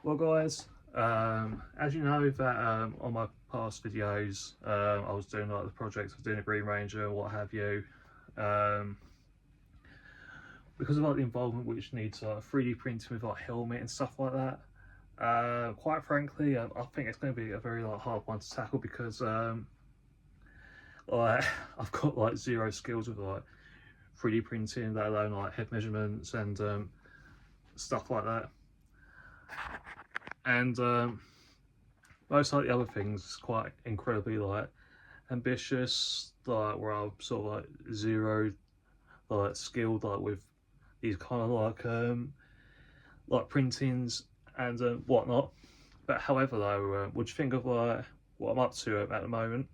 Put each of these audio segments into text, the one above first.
Well guys, as you know that on my past videos I was doing like the project of doing a Green Ranger or what have you, um, because of like the involvement which needs like 3D printing with like helmet and stuff like that. Quite frankly, I think it's going to be a very like hard one to tackle because like I've got like zero skills with like 3D printing, let alone like head measurements and stuff like that. And most like the other things is quite incredibly like ambitious, like where I'm sort of like zero like skilled like with these kind of like printings and whatnot. But however though, what do you think of like what I'm up to at the moment?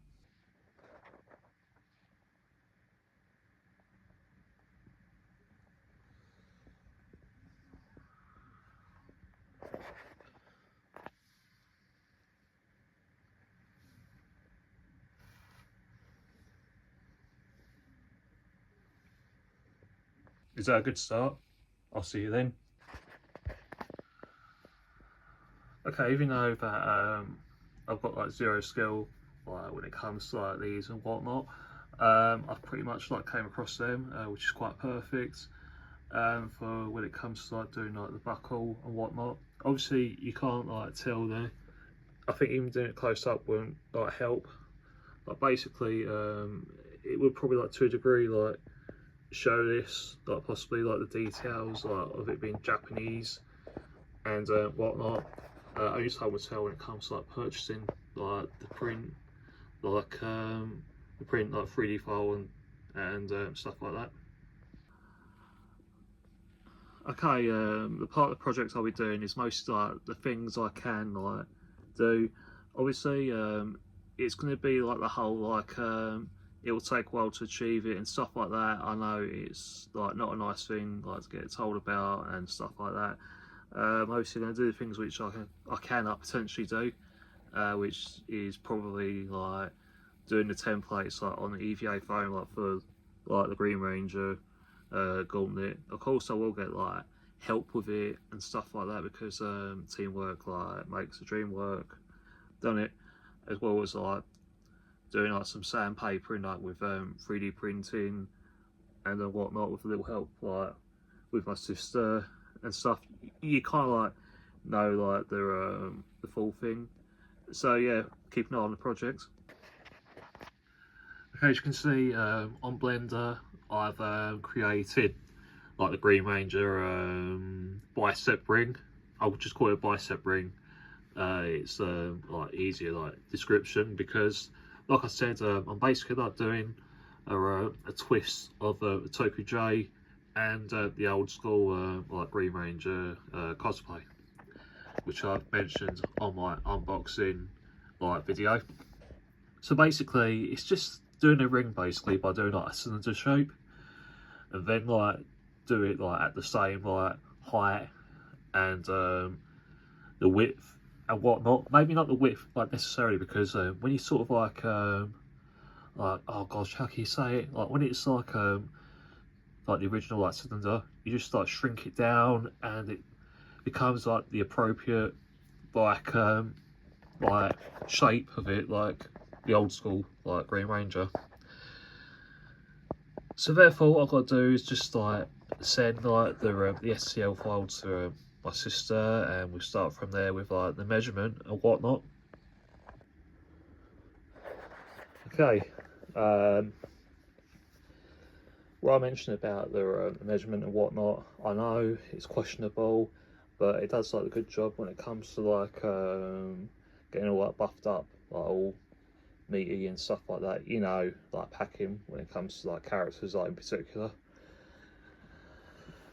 Is that a good start? I'll see you then. Okay, even though that I've got like zero skill like when it comes to like these and whatnot, I've pretty much like came across them, which is quite perfect. For when it comes to like doing like the buckle and whatnot. Obviously, you can't like tell there. I think even doing it close up wouldn't like help. Like basically, it would probably like to a degree like show this like possibly like the details like of it being Japanese and whatnot. Only time will tell when it comes to like purchasing like the print, like the print like 3D file and stuff like that. Okay, the part of the project I'll be doing is mostly like the things I can like do. Obviously, it's going to be like the whole like it will take a while to achieve it and stuff like that. I know it's like not a nice thing like to get told about and stuff like that. I'm obviously going to do the things which I can potentially do, which is probably like doing the templates like on the EVA phone like for like the Green Ranger gauntlet. Of course I will get like help with it and stuff like that because teamwork like makes the dream work. Done it as well as like doing like some sandpapering like with 3D printing and whatnot with a little help like with my sister and stuff. You kind of like know like the full thing. So yeah, keep an eye on the project. Okay, as you can see on Blender, I've created like the Green Ranger bicep ring. I'll just call it a bicep ring. It's like easier like description because, like I said, I'm basically like doing a twist of the Tokyo J and the old school like Green Ranger cosplay, which I've mentioned on my unboxing like video. So basically, it's just doing a ring basically by doing like a cylinder shape, and then like do it like at the same like height and the width and whatnot. Maybe not the width like necessarily because when you sort of like oh gosh, how can you say it? Like when it's like the original like cylinder, you just like shrink it down and it becomes like the appropriate like shape of it, like the old school like Green Ranger. So therefore what I've got to do is just like send like the STL file to my sister and we'll start from there with like the measurement and whatnot. Okay, what I mentioned about the measurement and whatnot, I know it's questionable, but it does like a good job when it comes to like getting all like buffed up, like all meaty and stuff like that, you know, like packing when it comes to like characters like in particular.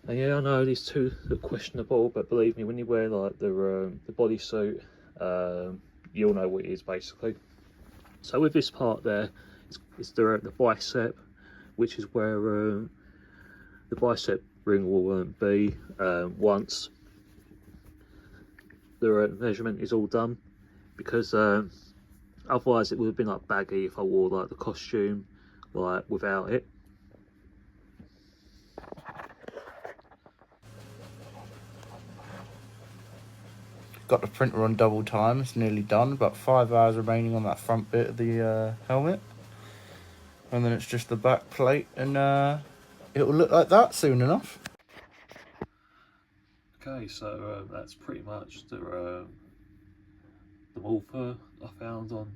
And yeah, I know these two look questionable, but believe me, when you wear like the bodysuit, you'll know what it is basically. So with this part there, it's the bicep, which is where the bicep ring will be once the measurement is all done, because otherwise it would have been like baggy if I wore like the costume like without it. got the printer on double time. It's nearly done. About 5 hours remaining on that front bit of the helmet. And then it's just the back plate, and it will look like that soon enough. Okay, so that's pretty much the morpher I found on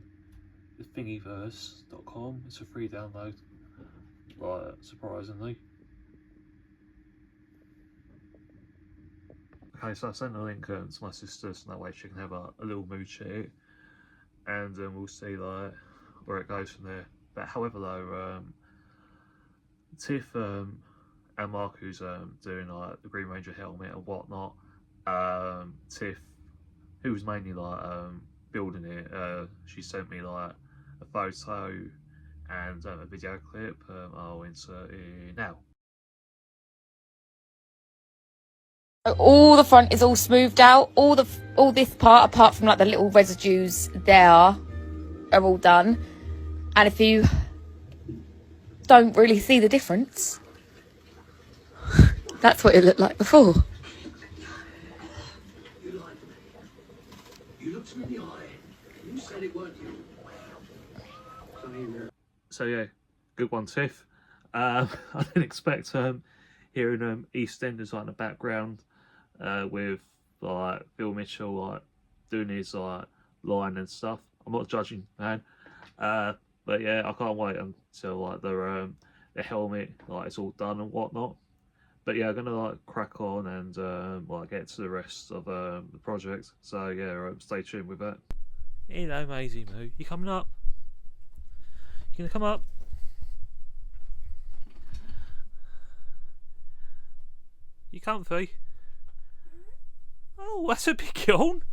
the thingiverse.com. It's a free download, surprisingly. Okay, so I sent a link to my sister so that way she can have a little mood sheet, and we'll see like where it goes from there. But however though, Tiff and Marc, who's doing like the Green Ranger helmet and whatnot, Tiff, who was mainly like building it, she sent me like a photo and a video clip. I'll insert it now. All the front is all smoothed out. All this part, apart from like the little residues there, are all done. And if you don't really see the difference, that's what it looked like before. You looked me in the eye. You said it weren't you. So yeah, good one, Tiff. I didn't expect hearing EastEnders like in the background with like Phil Mitchell like doing his like line and stuff. I'm not judging, man. But yeah, I can't wait until like the helmet like it's all done and whatnot. But yeah, I'm gonna like crack on and like get to the rest of the project. So yeah, stay tuned with that. Hello, Maisie Moo. You coming up? You gonna come up? You comfy? Oh, that's a big yawn.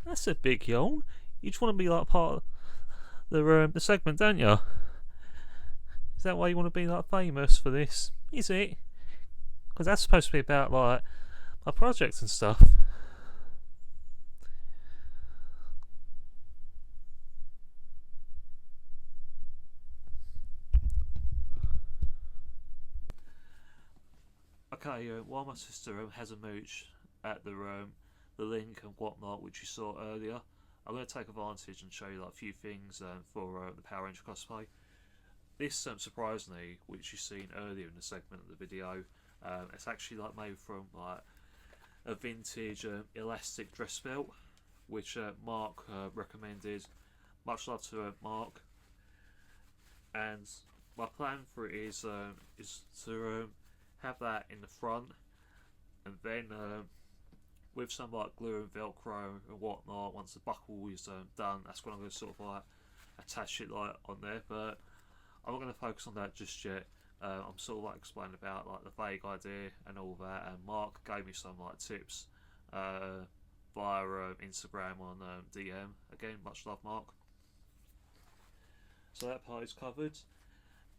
That's a big yawn. You just want to be like part of the segment, don't you? Is that why you want to be like famous for this? Is it? Because that's supposed to be about like my projects and stuff. Okay, while my sister has a mooch at the link and whatnot, which you saw earlier, I'm going to take advantage and show you like a few things for the Power Ranger cosplay. This, surprisingly, which you've seen earlier in the segment of the video, it's actually like made from like a vintage elastic dress belt, which Marc recommended. Much love to Marc. And my plan for it is to have that in the front, and then with some like glue and velcro and whatnot, once the buckle is done, that's when I'm going to sort of like attach it like on there. But I'm not going to focus on that just yet. I'm sort of like explaining about like the vague idea and all that, and Marc gave me some like tips via Instagram on DM. Again, much love, Marc. So that part is covered.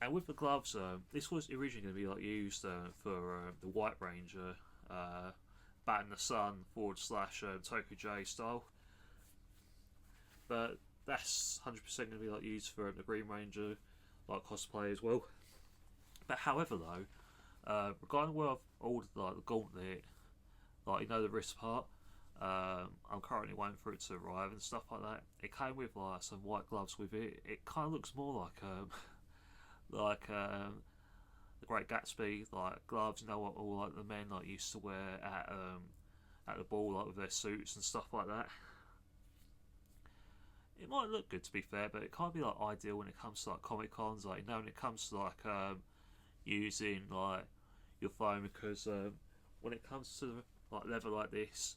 And with the gloves, this was originally going to be like used for the White Ranger, Bat in the Sun / Tokyo J style. But that's 100% going to be like used for the Green Ranger like cosplay as well. But however though, regarding where I've ordered like the gauntlet, like you know the wrist part, I'm currently waiting for it to arrive and stuff like that. It came with like some white gloves with it. It kind of looks more like the Great Gatsby like gloves, you know what all like the men like used to wear at the ball like with their suits and stuff like that. It might look good to be fair, but it can't be like ideal when it comes to like Comic Cons, like you know when it comes to like using like your phone, because when it comes to like leather like this,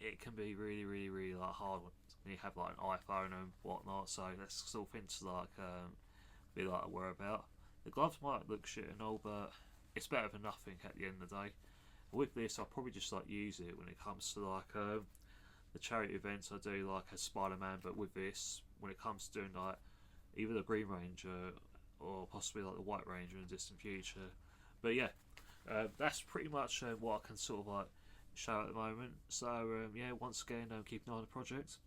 it can be really like hard when you have like an iPhone and whatnot. So that's the sort of thing to like be like aware about. The gloves might look shit and all, but it's better than nothing at the end of the day. With this, I'll probably just like use it when it comes to like the charity events I do, like as Spider-Man. But with this, when it comes to doing like either the Green Ranger or possibly like the White Ranger in the distant future. But yeah, that's pretty much what I can sort of like show at the moment. So yeah, once again, keep an eye on the project.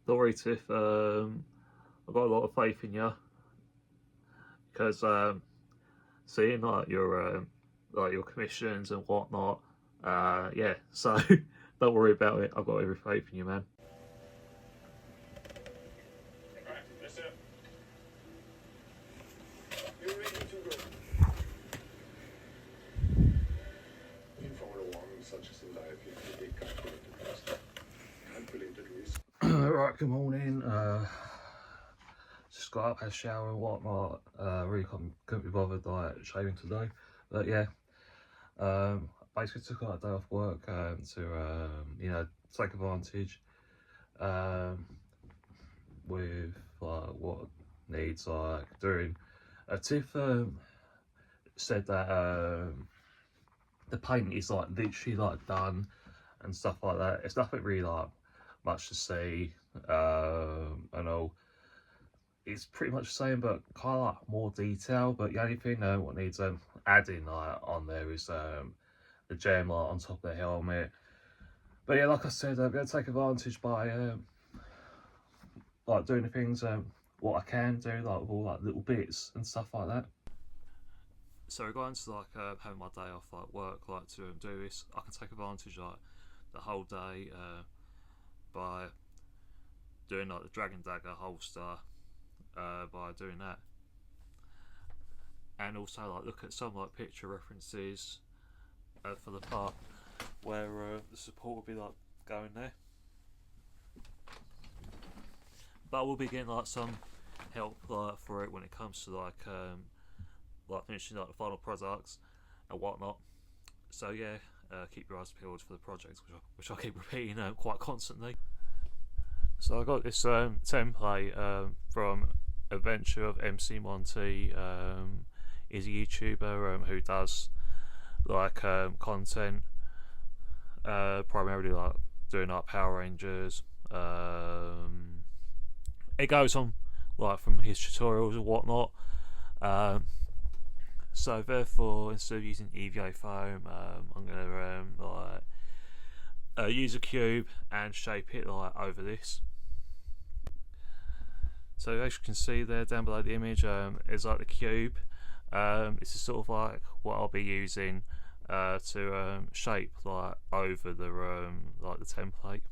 don't worry, Tiff. I've got a lot of faith in you because seeing like your commissions and whatnot. Yeah, so don't worry about it. I've got every faith in you, man. Alright, that's it. You're ready to go. In Formula One, such as in life, you have to take calculated risk. Calculated risk. Right, good morning. Just got up, had a shower and whatnot. Really couldn't be bothered like shaving today, but yeah. Basically took like a day off work to you know, take advantage with like what needs like doing. Tiff said that the paint is like literally like done and stuff like that. It's nothing really like much to see and all. It's pretty much the same, but kind of like more detail. But the only thing what needs adding like on there is the gem light on top of the helmet. But yeah, like I said, I'm gonna take advantage by like doing the things what I can do, like with all like little bits and stuff like that. So regarding to like having my day off like work, like to do this, I can take advantage like the whole day by doing like the Dragon Dagger holster, by doing that, and also like look at some like picture references for the part where the support will be like going there. But we'll be getting like some help like for it when it comes to like finishing like the final products and whatnot. So yeah, keep your eyes peeled for the project, which I keep repeating quite constantly. So I got this template from Adventure of MC Monty. Is a YouTuber who does like content, primarily like doing like Power Rangers. It goes on like from his tutorials and whatnot. So therefore, instead of using EVA foam, I'm gonna use a cube and shape it like over this. So as you can see there down below the image is like the cube. This is sort of like what I'll be using to shape like over the like the template.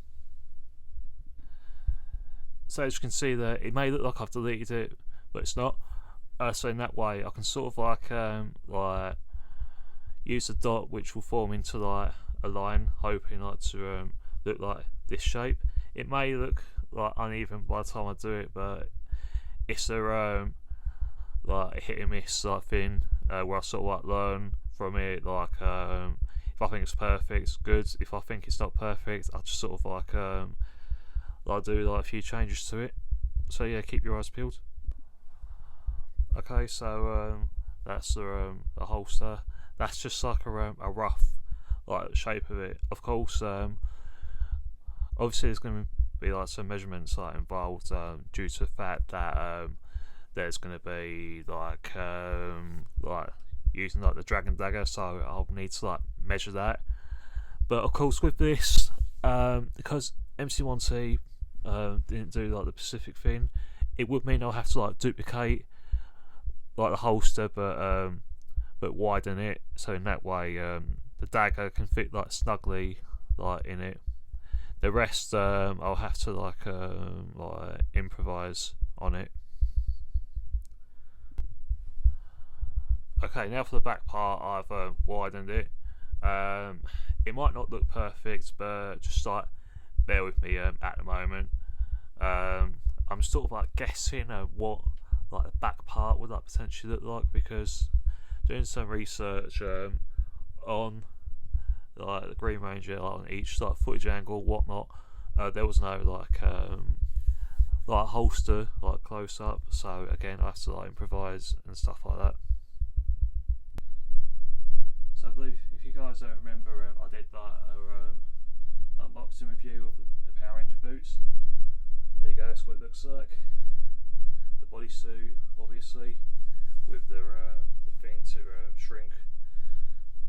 So as you can see there, it may look like I've deleted it, but it's not. So in that way, I can sort of like use a dot which will form into like a line, hoping like to look like this shape. It may look like uneven by the time I do it, but it's a like a hit and miss like thing where I sort of like learn from it. Like if I think it's perfect, it's good. If I think it's not perfect, I'll just sort of like I'll do like a few changes to it. So yeah, keep your eyes peeled. Okay, so that's the holster. That's just like a rough like shape of it. Of course, obviously there's going to be like some measurements like involved due to the fact that there's going to be like using like the Dragon Dagger, so I'll need to like measure that. But of course with this, because MC1T didn't do like the Pacific thing, it would mean I'll have to like duplicate like the holster, but widen it, so in that way the dagger can fit like snugly like in it. The rest I'll have to like improvise on it. Okay, now for the back part, I've widened it. It might not look perfect, but just like bear with me at the moment. I'm sort of like guessing what like the back part would like potentially look like, because doing some research on like the Green Ranger, like on each like footage angle, whatnot, there was no like holster like close up. So again, I have to like improvise and stuff like that. So I believe if you guys don't remember, I did that unboxing review of the Power Ranger boots. There you go. That's what it looks like. The bodysuit, obviously, with the thing to shrink,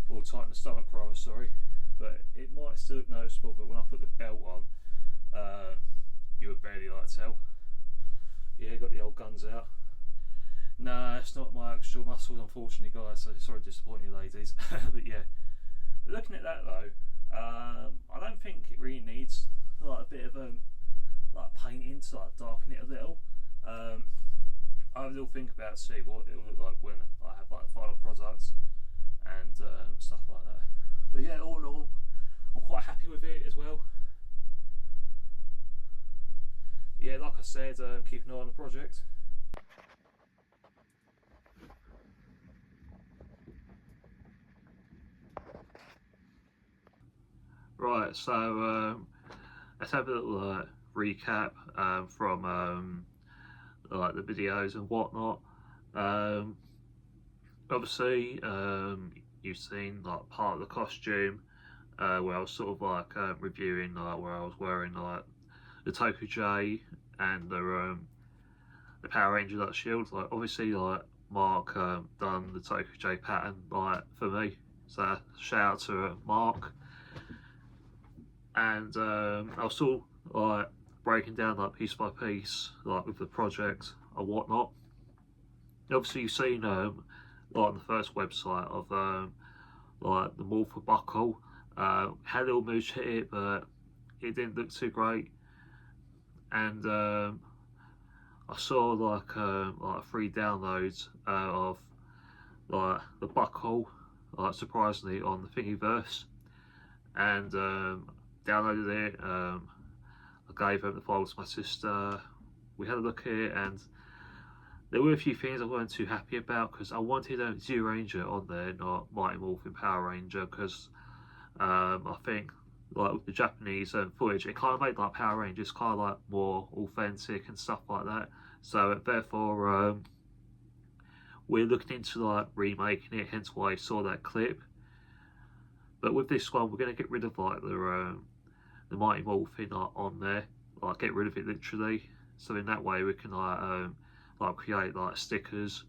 or tighten the stomach rather, sorry. But it might still look noticeable, but when I put the belt on, you would barely like tell. Yeah, got the old guns out. No, it's not my actual muscles, unfortunately, guys. So sorry to disappoint you, ladies. But yeah, looking at that though, I don't think it really needs like a bit of like painting to like darken it a little. I have a little think about see what it will look like when I have like the final products and stuff like that. But yeah, all in all, I'm quite happy with it as well. Yeah, like I said, keep an eye on the project. Right, so let's have a little recap from like the videos and whatnot. Obviously, you've seen like part of the costume where I was sort of like reviewing like where I was wearing like the Toku J and the Power Ranger like shield. Like obviously, like Mark done the Toku J pattern like for me, so shout out to Mark. And I was sort of like breaking down like piece by piece, like with the project and whatnot. Obviously, you've seen like on the first website of like the Morpher buckle. Had a little mooch hit it, but it didn't look too great. And I saw like 3 downloads of like the buckle, like surprisingly on the Thingiverse, and downloaded it. I gave them the file to my sister. We had a look at it, and there were a few things I wasn't too happy about because I wanted Zero Ranger on there, not Mighty Morphin Power Ranger, because I think like with the Japanese footage, it kind of made like Power Rangers kind of like more authentic and stuff like that. So therefore, we're looking into like remaking it. Hence why I saw that clip. But with this one, we're going to get rid of like the Mighty Morphin on there, like get rid of it literally. So in that way, we can like create like stickers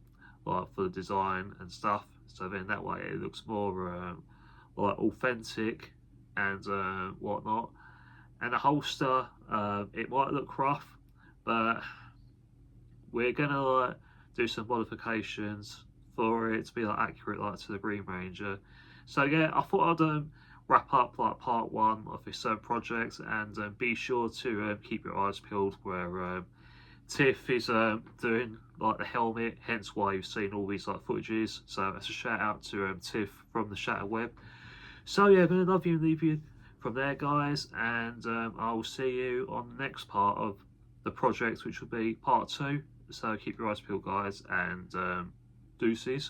like for the design and stuff. So then that way it looks more like authentic and whatnot. And the holster, it might look rough, but we're gonna like do some modifications for it to be like accurate like to the Green Ranger. So yeah, I thought I'd wrap up like part 1 of this project, and be sure to keep your eyes peeled where Tiff is doing like the helmet, hence why you've seen all these like footages. So that's a shout out to Tiff from the Shatter Web. So yeah, I'm gonna love you and leave you from there, guys, and I will see you on the next part of the project, which will be part 2. So keep your eyes peeled, guys, and deuces.